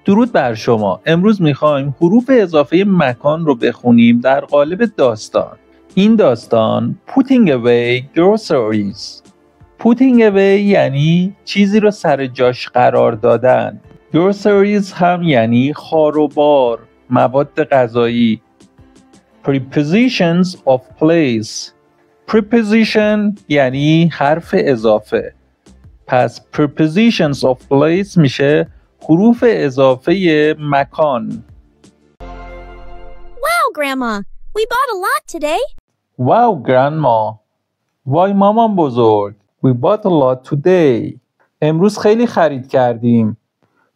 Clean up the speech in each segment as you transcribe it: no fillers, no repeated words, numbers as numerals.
درود بر شما. امروز میخوایم حروف اضافه مکان رو بخونیم در قالب داستان. این داستان Putting away groceries. Putting away یعنی چیزی رو سر جاش قرار دادن. Groceries هم یعنی خار و بار، مواد غذایی. Prepositions of place. Preposition یعنی حرف اضافه. پس prepositions of place میشه حروف اضافه مکان. Wow, Grandma! We bought a lot today. Wow, Grandma! وای مامان بزرگ! We bought a lot today. امروز خیلی خرید کردیم.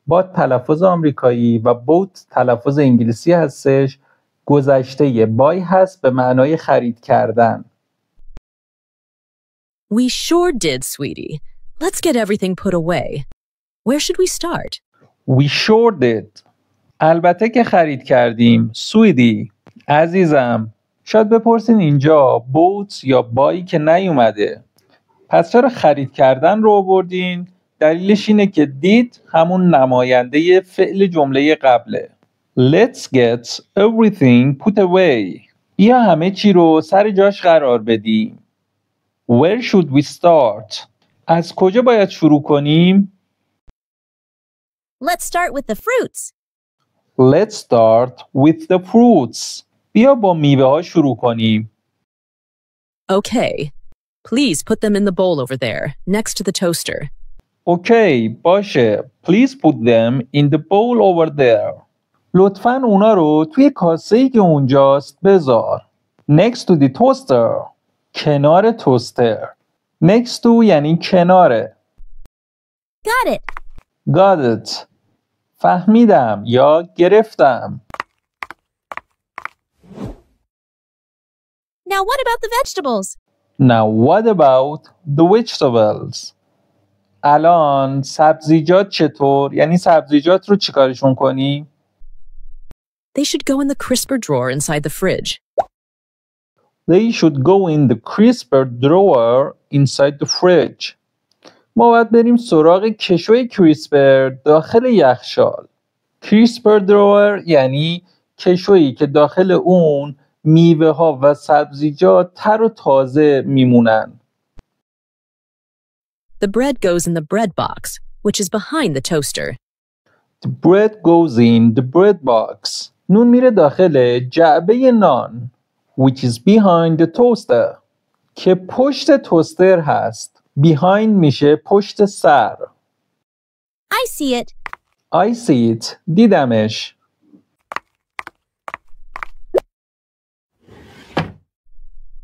bought تلفظ آمریکایی و bought تلفظ انگلیسی هستش. گذشته buy هست به معنای خرید کردن. We sure did, sweetie. Let's get everything put away. Where should we start? We sure did. البته که خرید کردیم. سویدی عزیزم. شاید بپرسین اینجا بوت یا بایی که نیومده. پس چرا خرید کردن رو آوردین؟ دلیلش اینه که دید همون نماینده فعل جمله قبله. Let's get everything put away. بیا همه چی رو سر جاش قرار بدیم. Where should we start? از کجا باید شروع کنیم؟ Let's start with the fruits. Let's start with the fruits. بیا با میوه ها شروع کنیم. Okay. Please put them in the bowl over there, next to the toaster. اوکی باشه. Please put them in the bowl over there. لطفاً اونا رو توی کاسه‌ای که اونجاست بذار. Next to the toaster. کنار توستر. Next to یعنی کناره. Got it. Got it. فهمیدم یا گرفتم. Now what about the vegetables? Now what about the vegetables? الان سبزیجات چطور؟ یعنی سبزیجات رو چیکارشون کنی؟ They should go in the crisper drawer inside the fridge. They should go in the crisper drawer inside the fridge. ما باید بریم سراغ کشوی کریسپر داخل یخچال. کریسپر drawer یعنی کشویی که داخل اون میوه ها و سبزیجات تر و تازه میمونن. The bread goes in the bread box, which is behind the toaster. The bread goes in the bread box. نون میره داخل جعبه نان. Which is behind the toaster. که پشت توستر هست. Behind میشه پشت سر. I see it. I see it. دیدمش.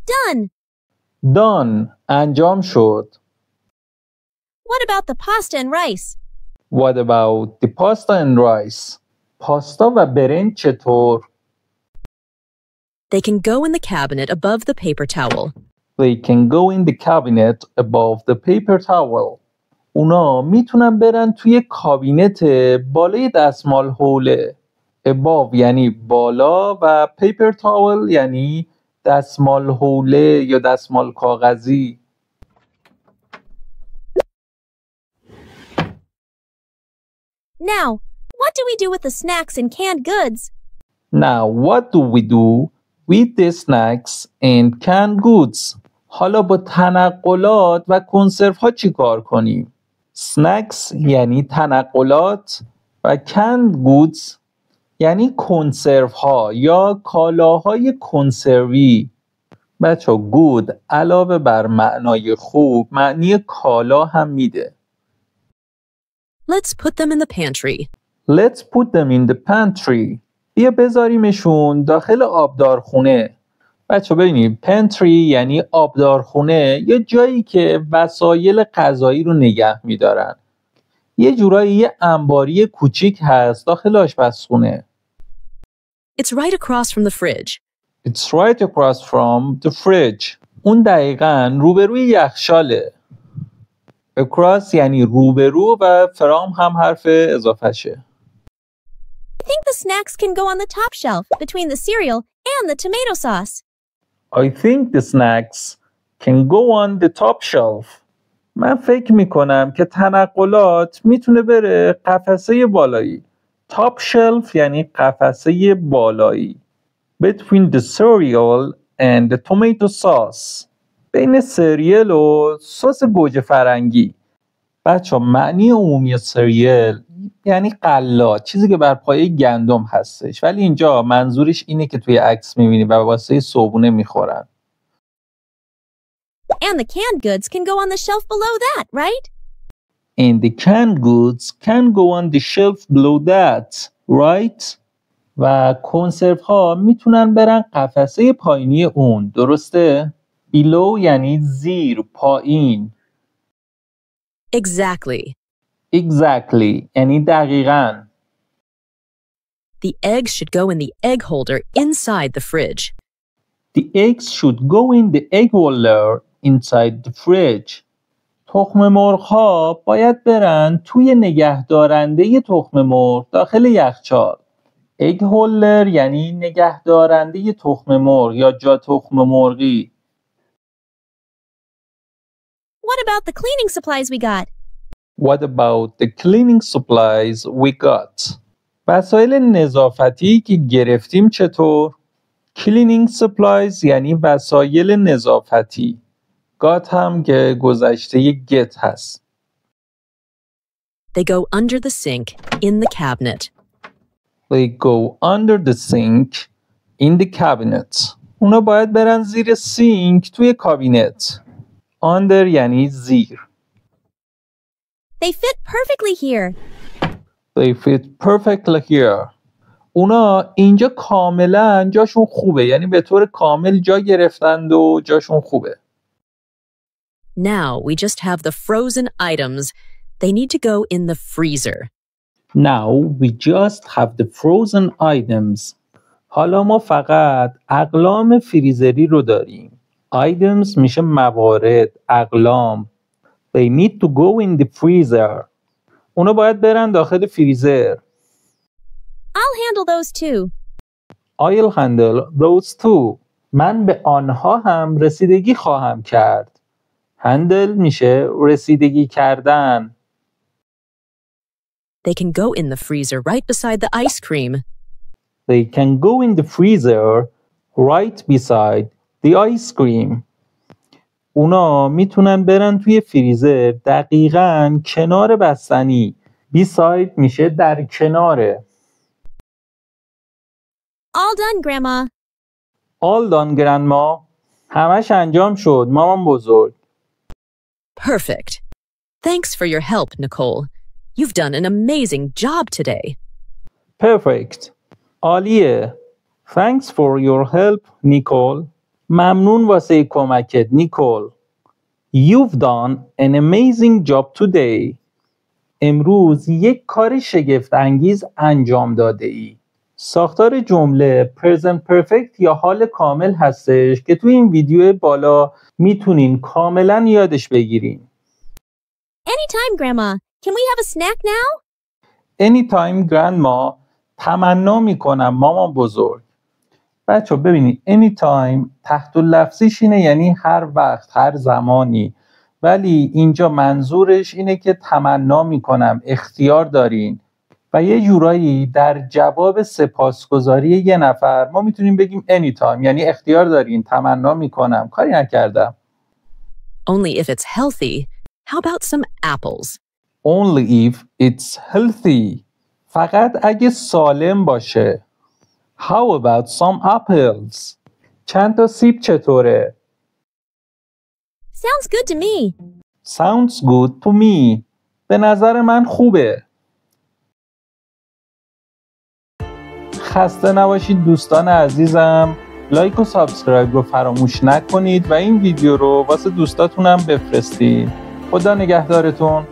Done. Done. انجام شد. What about the pasta and rice? What about the pasta and rice? پاستا و برنج چطور؟ They can go in the cabinet above the paper towel. They can go in the cabinet above the paper towel. اونا میتونن برن توی کابینت بالای دستمال حوله. above یعنی بالا و paper towel یعنی دستمال حوله یا دستمال کاغذی. Now, what do we do with the snacks and canned goods? Now, what do we do with the snacks and canned goods? حالا با تنقلات و کنسرو ها چی کار کنیم؟ Snacks یعنی تنقلات و canned goods یعنی کنسرو ها یا کالاهای کنسروی. بچه good علاوه بر معنای خوب معنی کالا هم میده. Let's put them in the pantry. Let's put them in the pantry. بیا بذاریمشون داخل آبدارخونه. بچه ببینید pantry یعنی آبدارخونه یا جایی که وسایل غذایی رو نگه میدارن. یه جورایی یه انباری کوچیک هست داخل آشپزخونه. It's right across from the fridge. It's right across from the fridge. اون دقیقاً روبروی یخچاله. Across یعنی روبرو و from هم حرف اضافهشه. I think the snacks can go on the top shelf between the cereal and the tomato sauce. I think the snacks can go on the top shelf. من فکر میکنم که تنقلات میتونه بره قفسه بالایی Top shelf یعنی قفسه بالایی. Between the cereal and the tomato sauce. بین سریل و سس گوجه فرنگی. بچه معنی عمومی سریل یعنی غله، چیزی که بر پایه گندم هستش، ولی اینجا منظورش اینه که توی عکس میبینی و واسه صبحونه میخورن. And the canned goods can go on the shelf below that, right? And the canned goods can go on the shelf below that, right? و کنسرو ها میتونن برن قفسه پایینی اون، درسته؟ below یعنی زیر، پایین. Exactly. Exactly یعنی دقیقاً. The eggs should go in the egg holder inside the fridge. The eggs should go in the egg holder inside the fridge. تخم مرغ ها باید برن توی نگهدارنده تخم مرغ داخل یخچال. egg holder یعنی نگهدارنده تخم مرغ یا جا تخم مرغی. What about the cleaning supplies we got? What about the cleaning supplies we got? وسایل نظافتی که گرفتیم چطور؟ Cleaning supplies یعنی وسایل نظافتی. got هم که گذشته get هست. They go under the sink in the cabinet. They go under the sink in the cabinet. اونا باید برن زیر سینک توی کابینت. Under یعنی زیر. They fit perfectly here. They fit perfectly here. اونا اینجا کاملا جاشون خوبه، یعنی به طور کامل جا گرفتند و جاشون خوبه. Now we just have the frozen items. They need to go in the freezer. Now we just have the frozen items. حالا ما فقط اقلام فریزری رو داریم. Items میشه موارد، اقلام. They need to go in the freezer. اونا باید برن داخل فریزر. I'll handle those too. I'll handle those too. من به آنها هم رسیدگی خواهم کرد. Handle میشه رسیدگی کردن. They can go in the freezer right beside the ice cream. They can go in the freezer right beside the ice cream. اونا میتونن برن توی فریزر دقیقاً کنار بستنی. Beside میشه در کناره. All done, Grandma. All done, grandma. همش انجام شد مامان بزرگ. Perfect. Thanks for your help, Nicole. You've done an amazing job today. Perfect. عالیه. Thanks for your help, Nicole. ممنون واسه کمکت، نیکول. You've done an amazing job today. امروز یک کار شگفت انگیز انجام داده ای. ساختار جمله present perfect یا حال کامل هستش که توی این ویدیو بالا میتونین کاملا یادش بگیرین. Anytime, Grandma. Can we have a snack now? Anytime grandma. تمنا میکنم مامان بزرگ. بچه ببینید anytime تحت لفظیش اینه یعنی هر وقت، هر زمانی، ولی اینجا منظورش اینه که تمنا میکنم، اختیار دارین و یه جورایی در جواب سپاسگزاری یه نفر ما میتونیم بگیم anytime یعنی اختیار دارین، تمنا میکنم، کاری نکردم. Only if it's healthy. How about some apples? Only if it's healthy. فقط اگه سالم باشه. How about some apples? چند تا سیب چطوره؟ Sounds good to me. Sounds good to me. به نظر من خوبه. خسته نباشید دوستان عزیزم. لایک و سابسکرایب رو فراموش نکنید و این ویدیو رو واسه دوستاتونم بفرستید. خدا نگهدارتون.